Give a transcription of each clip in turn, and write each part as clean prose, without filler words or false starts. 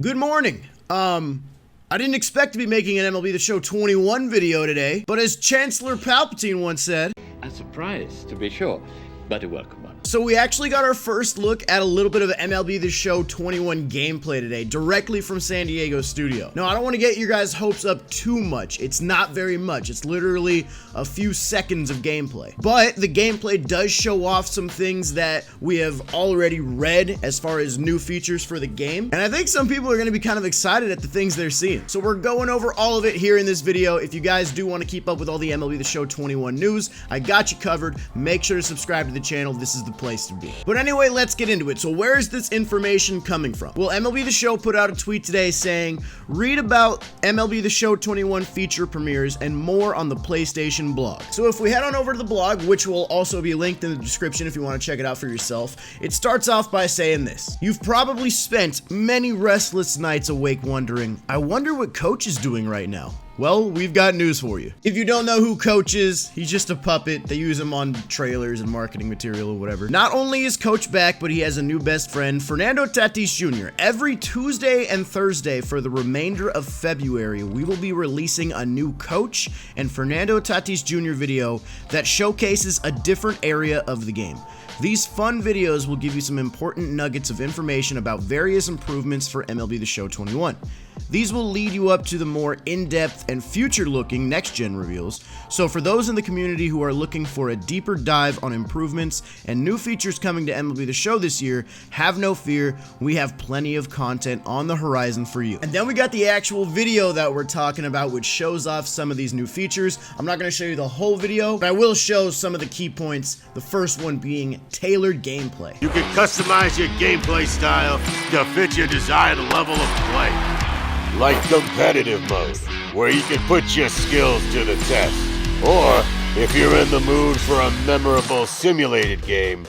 Good morning. I didn't expect to be making an MLB The Show 21 video today, but as Chancellor Palpatine once said, a surprise, to be sure, but a welcome one. so we actually got our first look at a little bit of MLB The Show 21 gameplay today, directly from San Diego studio. Now, I don't want to get your guys' hopes up too much. It's not very much. It's literally a few seconds of gameplay. But the gameplay does show off some things that we have already read as far as new features for the game. And I think some people are going to be kind of excited at the things they're seeing. So we're going over all of it here in this video. If you guys do want to keep up with all the MLB The Show 21 news, I got you covered. Make sure to subscribe to the channel. This is the place to be. But anyway, let's get into it. So where is this information coming from? Well, MLB The Show put out a tweet today saying, read about MLB The Show 21 feature premieres and more on the PlayStation blog. So if we head on over to the blog, which will also be linked in the description if you want to check it out for yourself, it starts off by saying this: you've probably spent many restless nights awake wondering, I wonder what Coach is doing right now. Well, we've got news for you. If you don't know who Coach is, he's just a puppet. They use him on trailers and marketing material or whatever. Not only is Coach back, but he has a new best friend, Fernando Tatis Jr. Every Tuesday and Thursday for the remainder of February, we will be releasing a new Coach and Fernando Tatis Jr. video that showcases a different area of the game. These fun videos will give you some important nuggets of information about various improvements for MLB The Show 21. These will lead you up to the more in-depth and future-looking next-gen reveals, so for those in the community who are looking for a deeper dive on improvements and new features coming to MLB The Show this year, have no fear, we have plenty of content on the horizon for you. And then we got the actual video that we're talking about, which shows off some of these new features. I'm not going to show you the whole video, but I will show some of the key points, the first one being tailored gameplay. You can customize your gameplay style to fit your desired level of play. Like competitive mode, where you can put your skills to the test. Or, if you're in the mood for a memorable simulated game,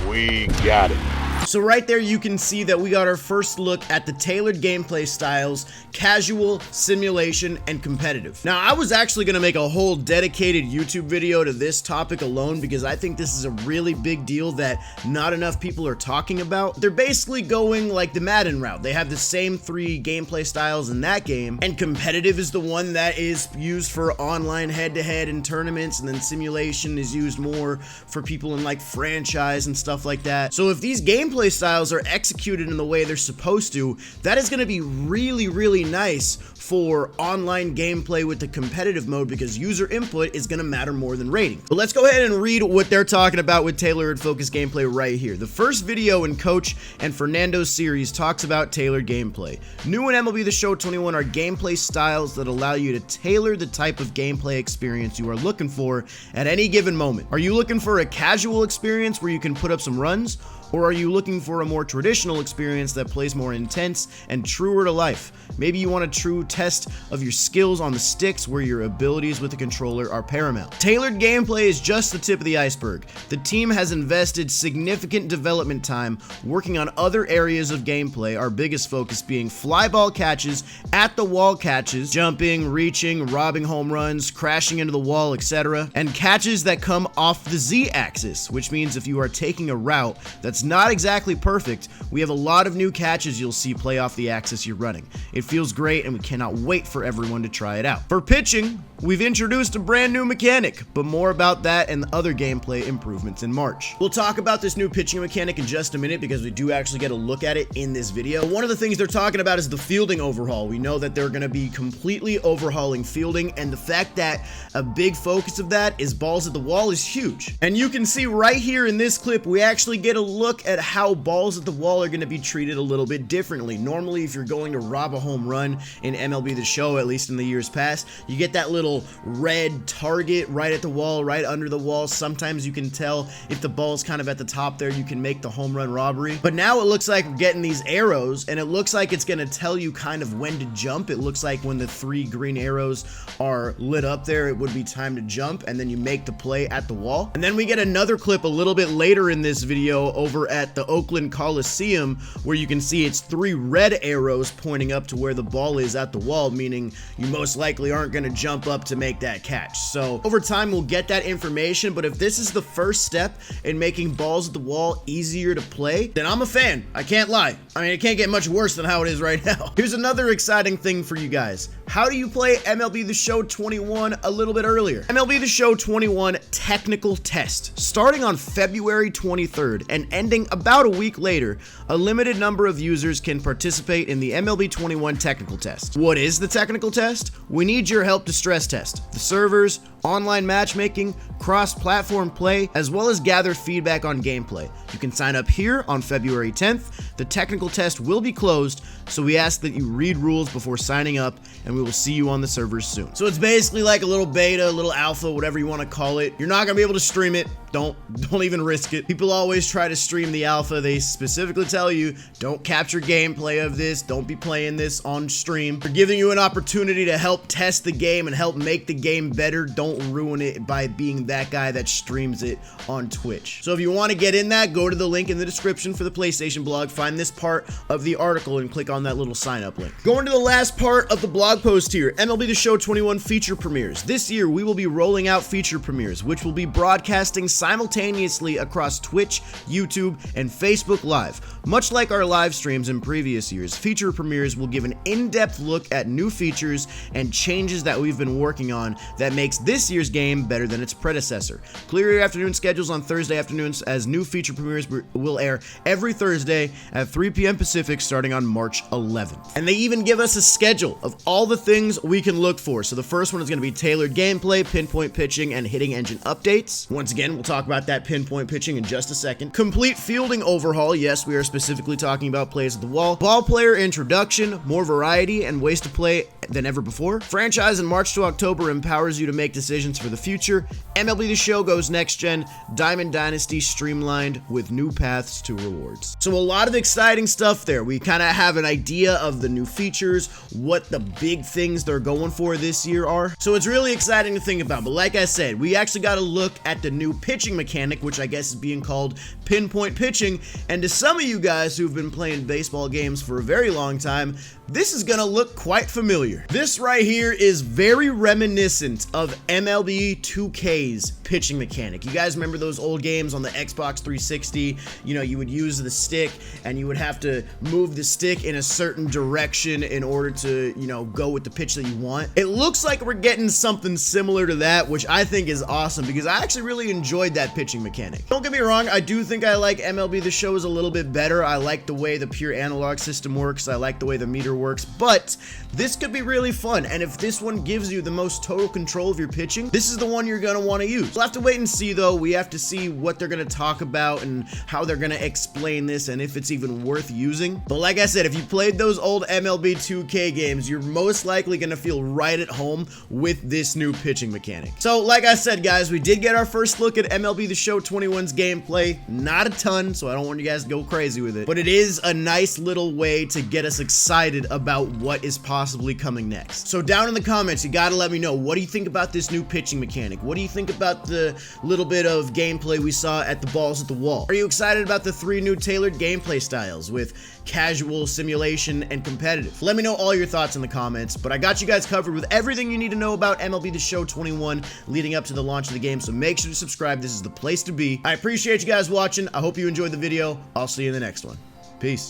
we got it. So right there you can see that we got our first look at the tailored gameplay styles: casual, simulation, and competitive. Now, I was actually going to make a whole dedicated YouTube video to this topic alone because I think this is a really big deal that not enough people are talking about. They're basically going like the Madden route. They have the same three gameplay styles in that game, and competitive is the one that is used for online head-to-head and tournaments, and then simulation is used more for people in like franchise and stuff like that. So if these gameplay styles are executed in the way they're supposed to, that is going to be really nice for online gameplay with the competitive mode, because user input is going to matter more than rating. But let's go ahead and read what they're talking about with tailored focused gameplay right here. The first video in Coach and Fernando's series talks about tailored gameplay. New in MLB The Show 21 are gameplay styles that allow you to tailor the type of gameplay experience you are looking for at any given moment. Are you looking for a casual experience where you can put up some runs? Or are you looking for a more traditional experience that plays more intense and truer to life? Maybe you want a true test of your skills on the sticks where your abilities with the controller are paramount. Tailored gameplay is just the tip of the iceberg. The team has invested significant development time working on other areas of gameplay, our biggest focus being fly ball catches, at the wall catches, jumping, reaching, robbing home runs, crashing into the wall, etc., and catches that come off the Z-axis, which means if you are taking a route that's not exactly perfect, we have a lot of new catches you'll see play off the axis you're running. It feels great, and we cannot wait for everyone to try it out. For pitching, we've introduced a brand new mechanic, but more about that and other gameplay improvements in March. We'll talk about this new pitching mechanic in just a minute because we do actually get a look at it in this video. One of the things they're talking about is the fielding overhaul. We know that they're going to be completely overhauling fielding, and the fact that a big focus of that is balls at the wall is huge. And you can see right here in this clip, we actually get a look at how balls at the wall are going to be treated a little bit differently. Normally, if you're going to rob a home run in MLB The Show, at least in the years past, you get that little red target right at the wall, right under the wall. Sometimes you can tell if the ball's kind of at the top there, you can make the home run robbery. But now it looks like we're getting these arrows, and it looks like it's going to tell you kind of when to jump. It looks like when the 3 green arrows are lit up there, it would be time to jump, and then you make the play at the wall. And then we get another clip a little bit later in this video over over at the Oakland Coliseum, where you can see it's 3 red arrows pointing up to where the ball is at the wall, meaning you most likely aren't going to jump up to make that catch. So over time we'll get that information, but if this is the first step in making balls at the wall easier to play, then I'm a fan. I can't lie. I mean, it can't get much worse than how it is right now. Here's another exciting thing for you guys. How do you play MLB The Show 21 a little bit earlier? MLB The Show 21 technical test. Starting on February 23rd and ending about a week later, a limited number of users can participate in the MLB 21 technical test. What is the technical test? We need your help to stress test the servers, online matchmaking, cross-platform play, as well as gather feedback on gameplay. You can sign up here on February 10th. The technical test will be closed, so we ask that you read rules before signing up, and we will see you on the servers soon. So it's basically like a little beta, a little alpha, whatever you want to call it. You're not gonna be able to stream it. Don't even risk it. People always try to stream the alpha. They specifically tell you, don't capture gameplay of this, don't be playing this on stream. They're giving you an opportunity to help test the game and help make the game better. Don't ruin it by being that guy that streams it on Twitch. So if you want to get in that, go to the link in the description for the PlayStation blog, find this part of the article and click on that little sign up link. Going to the last part of the blog post here, MLB The Show 21 feature premieres. This year we will be rolling out feature premieres, which will be broadcasting simultaneously across Twitch, YouTube, and Facebook Live. Much like our live streams in previous years, feature premieres will give an in-depth look at new features and changes that we've been working on that makes this year's game better than its predecessor. Clear your afternoon schedules on Thursday afternoons, as new feature premieres will air every Thursday at 3 p.m. Pacific starting on March 11th. And they even give us a schedule of all the things we can look for. So the first one is going to be tailored gameplay, pinpoint pitching, and hitting engine updates. Once again, we'll talk about that pinpoint pitching in just a second. Complete fielding overhaul. Yes, we are specifically talking about plays at the wall. Ball player introduction, more variety and ways to play than ever before. Franchise in March to October empowers you to make decisions for the future. MLB The Show goes next gen. Diamond Dynasty streamlined with new paths to rewards. So a lot of exciting stuff there. We kind of have an idea of the new features, what the big things they're going for this year are. So it's really exciting to think about. But like I said, we actually got to look at the new pitching mechanic, which I guess is being called pinpoint pitching. And to some of you guys who've been playing baseball games for a very long time, this is gonna look quite familiar. This right here is very reminiscent of MLB 2K's pitching mechanic. You guys remember those old games on the Xbox 360? You know, you would use the stick and you would have to move the stick in a certain direction in order to, you know, go with the pitch that you want. It looks like we're getting something similar to that, which I think is awesome because I actually really enjoyed that pitching mechanic. Don't get me wrong, I do think I like MLB The Show is a little bit better. I like the way the pure analog system works. I like the way the meter works, but this could be really fun. And if this one gives you the most total control of your pitching, this is the one you're gonna want to use. We'll have to wait and see though. We have to see what they're gonna talk about and how they're gonna explain this and if it's even worth using. But like I said, if you played those old MLB 2K games, you're most likely gonna feel right at home with this new pitching mechanic. So like I said, guys, we did get our first look at MLB The Show 21's gameplay. Not a ton, so I don't want you guys to go crazy with it, but it is a nice little way to get us excited about what is possibly coming next. So down in the comments, you gotta let me know, what do you think about this new pitching mechanic? What do you think about the little bit of gameplay we saw at the balls at the wall? Are you excited about the 3 new tailored gameplay styles with casual, simulation, and competitive? Let me know all your thoughts in the comments, but I got you guys covered with everything you need to know about MLB The Show 21 leading up to the launch of the game, so make sure to subscribe. This is the place to be. I appreciate you guys watching. I hope you enjoyed the video. I'll see you in the next one. Peace.